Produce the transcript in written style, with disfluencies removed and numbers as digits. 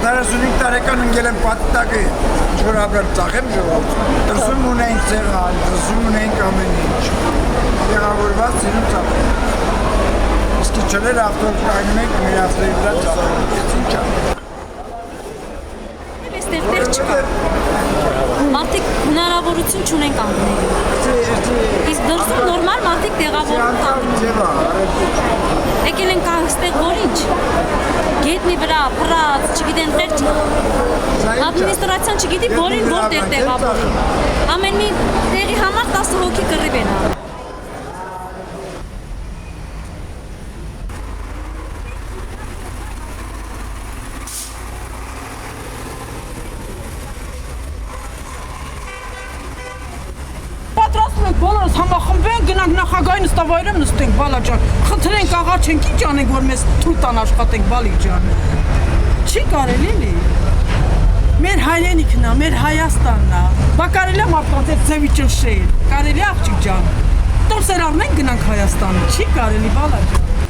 45 տարեկան ընկել եմ պատտակը, ինչ-որ ապրեմ ծախեմ ժողովուրդ, դրսում ունենք ծեղալ, դրսում ունենք ամեն ինչ, տեղավորված սիրում ծախեմ, իսկ իչներ ավտոկայնում ենք, մեր ավտոյի վրա ծախեմ, ես ինչ ամ։ Այստեղ չկա, մարդիկ հնարավորություն չունեն կանգնելու, իսկ դրսում նորմալ մարդիկ տեղավորում կանգնում, եկել են այստեղ որ ինչ, գետնի վրա, պրած, չգիտեն խերջ, ադմինիստրացիան չգիտի որին որտեղ տեղավորի, ամեն մի տեղի համար 10 հոգի կռիվ են անում։ Բոլորս համախմբենք, գնանք նախագահային նստավայրում նստենք, բալա ջան, խնդրենք աղաչենք, ինչ անենք, որ մեզ թույլ տան աշխատենք, բալի ջան։ Չի կարելի լի։ Մեր հայրենիքն է, մեր Հայաստանն է։ Բա կարելի է մարդկանց այդ ձևի ճնշել։ Կարելի է աղջիկ ջան։ Տոմսեր առնենք գնանք Հայաստան։ Չի կարելի, բալա ջան։